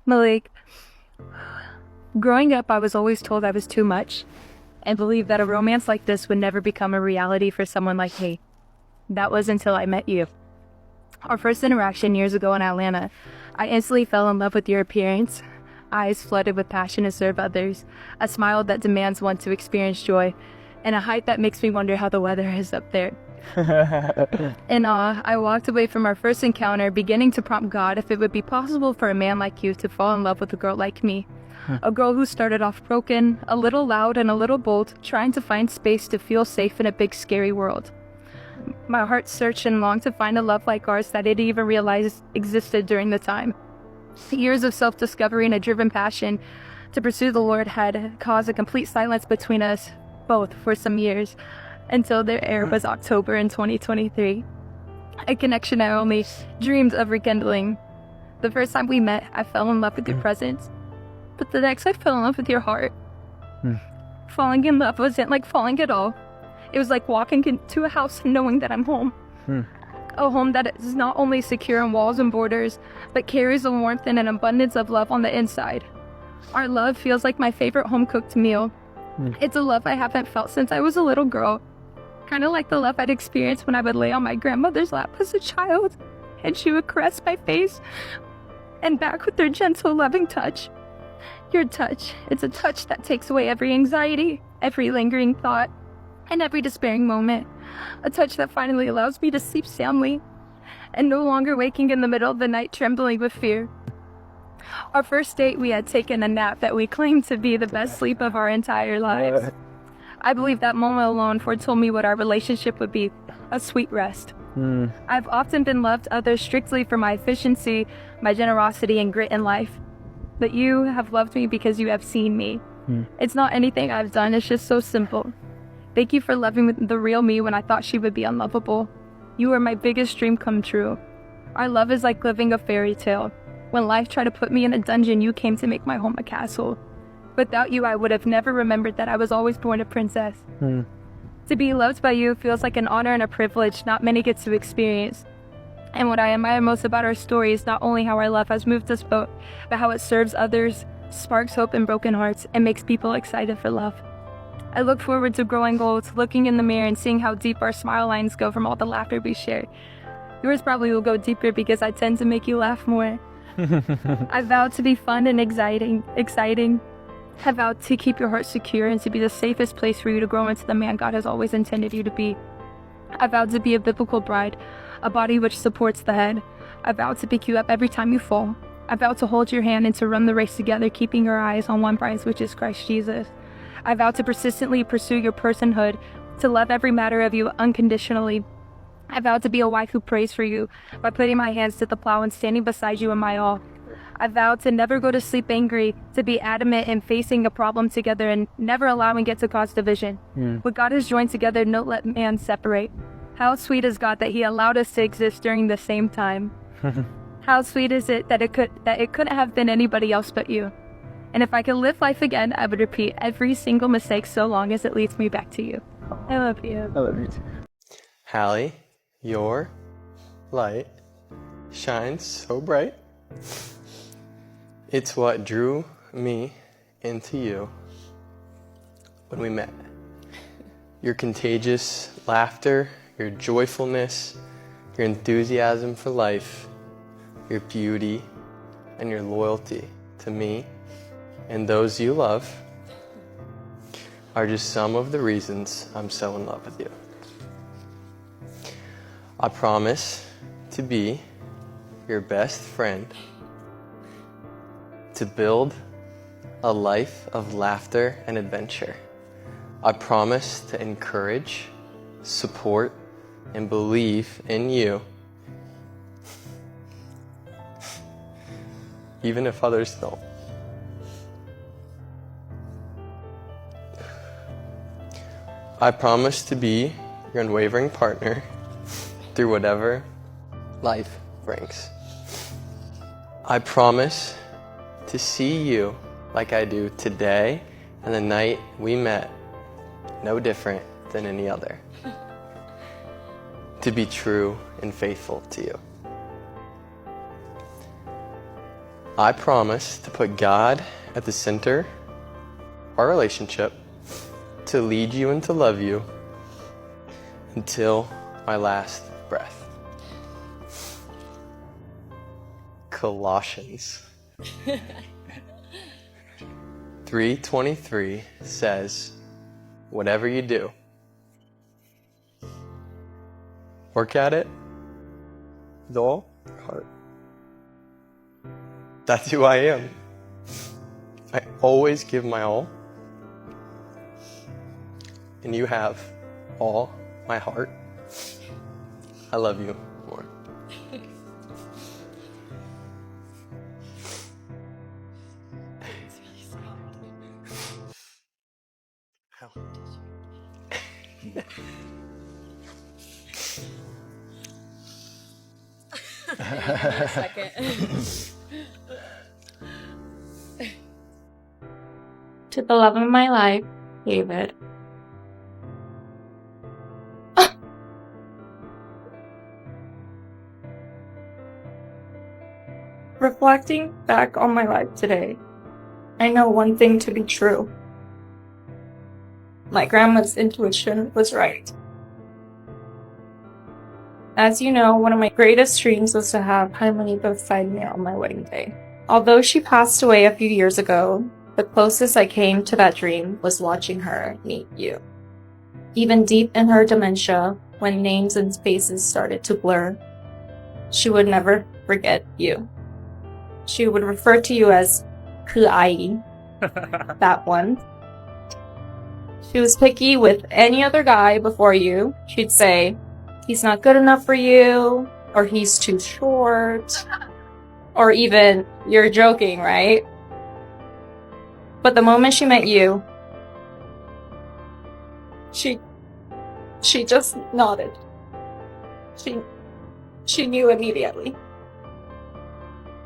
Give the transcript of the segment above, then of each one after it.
Malik, growing up, I was always told I was too much and believed that a romance like this would never become a reality for someone like me. That was until I met you. Our first interaction years ago in Atlanta, I instantly fell in love with your appearance, eyes flooded with passion to serve others, a smile that demands one to experience joy, and a height that makes me wonder how the weather is up there. In awe, I walked away from our first encounter, beginning to prompt God if it would be possible for a man like you to fall in love with a girl like me. A girl who started off broken, a little loud and a little bold, trying to find space to feel safe in a big, scary world. My heart searched and longed to find a love like ours that I didn't even realize existed during the time. Years of self-discovery and a driven passion to pursue the Lord had caused a complete silence between us both for some years, until the air was October in 2023. A connection I only dreamed of rekindling. The first time we met, I fell in love with your presence, but the next I fell in love with your heart. Falling in love wasn't like falling at all. It was like walking into a house and knowing that I'm home. A home that is not only secure in walls and borders, but carries a warmth and an abundance of love on the inside. Our love feels like my favorite home-cooked meal. It's a love I haven't felt since I was a little girl. Kind of like the love I'd experienced when I would lay on my grandmother's lap as a child, and she would caress my face and back with her gentle, loving touch. Your touch, it's a touch that takes away every anxiety, every lingering thought, and every despairing moment. A touch that finally allows me to sleep soundly, and no longer waking in the middle of the night trembling with fear. Our first date, we had taken a nap that we claimed to be the best sleep of our entire lives. I believe that moment alone foretold me what our relationship would be, a sweet rest. I've often been loved others strictly for my efficiency, my generosity, and grit in life. But you have loved me because you have seen me. It's not anything I've done, it's just so simple. Thank you for loving the real me when I thought she would be unlovable. You are my biggest dream come true. Our love is like living a fairy tale. When life tried to put me in a dungeon, you came to make my home a castle. Without you, I would have never remembered that I was always born a princess. To be loved by you feels like an honor and a privilege not many get to experience. And what I admire most about our story is not only how our love has moved us both, but how it serves others, sparks hope in broken hearts, and makes people excited for love. I look forward to growing old, looking in the mirror and seeing how deep our smile lines go from all the laughter we share. Yours probably will go deeper because I tend to make you laugh more. I vow to be fun and exciting. I vow to keep your heart secure and to be the safest place for you to grow into the man God has always intended you to be. I vow to be a biblical bride, a body which supports the head. I vow to pick you up every time you fall. I vow to hold your hand and to run the race together, keeping your eyes on one prize, which is Christ Jesus. I vow to persistently pursue your personhood, to love every matter of you unconditionally. I vow to be a wife who prays for you by putting my hands to the plow and standing beside you in my all. I vow to never go to sleep angry, to be adamant in facing a problem together and never allowing it to cause division. What God has joined together, no let man separate. How sweet is God that he allowed us to exist during the same time. How sweet is it that it couldn't have been anybody else but you. And if I could live life again, I would repeat every single mistake so long as it leads me back to you. I love you. I love you too. Hallie, your light shines so bright. It's what drew me into you when we met. Your contagious laughter, your joyfulness, your enthusiasm for life, your beauty, and your loyalty to me and those you love are just some of the reasons I'm so in love with you. I promise to be your best friend, to build a life of laughter and adventure. I promise to encourage, support, and believe in you, even if others don't. I promise to be your unwavering partner through whatever life brings. I promise to see you like I do today and the night we met, no different than any other. To be true and faithful to you. I promise to put God at the center of our relationship, to lead you and to love you until my last breath. Colossians 3:23 says, whatever you do, work at it with all your heart. That's who I am. I always give my all. And you have all my heart. I love you more. A second. To the love of my life, David. Reflecting back on my life today, I know one thing to be true. My grandma's intuition was right. As you know, one of my greatest dreams was to have Harmony beside me on my wedding day. Although she passed away a few years ago, the closest I came to that dream was watching her meet you. Even deep in her dementia, when names and faces started to blur, she would never forget you. She would refer to you as Ku'ai, that one. She was picky with any other guy before you. She'd say, he's not good enough for you, or he's too short, or even, you're joking, right? But the moment she met you, she just nodded. She knew immediately.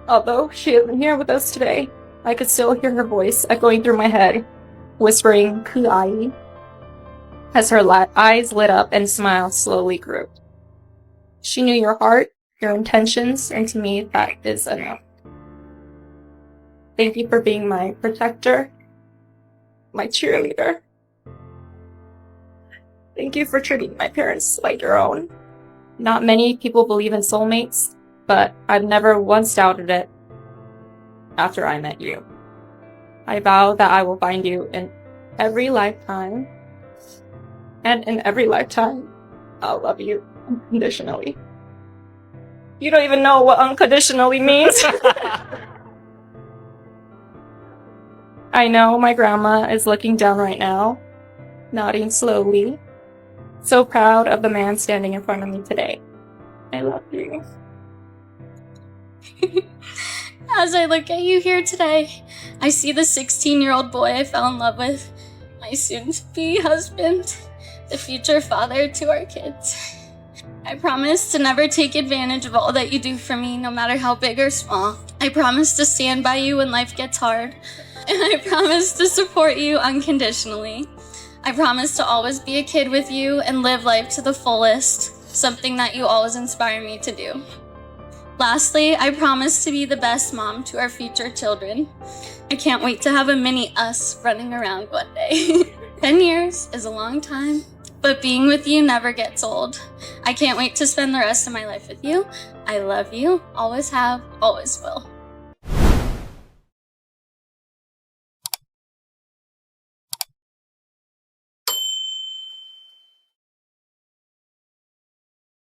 Although she isn't here with us today, I could still hear her voice echoing through my head, whispering Ku'ai, as her eyes lit up and smile slowly grew. She knew your heart, your intentions, and to me, that is enough. Thank you for being my protector, my cheerleader. Thank you for treating my parents like your own. Not many people believe in soulmates, but I've never once doubted it after I met you. I vow that I will find you in every lifetime, and in every lifetime, I'll love you unconditionally. You don't even know what unconditionally means. I know my grandma is looking down right now, nodding slowly, so proud of the man standing in front of me today. I love you. As I look at you here today, I see the 16-year-old boy I fell in love with, my soon-to-be husband, the future father to our kids. I promise to never take advantage of all that you do for me, no matter how big or small. I promise to stand by you when life gets hard, and I promise to support you unconditionally. I promise to always be a kid with you and live life to the fullest, something that you always inspire me to do. Lastly, I promise to be the best mom to our future children. I can't wait to have a mini us running around one day. 10 years is a long time, but being with you never gets old. I can't wait to spend the rest of my life with you. I love you, always have, always will.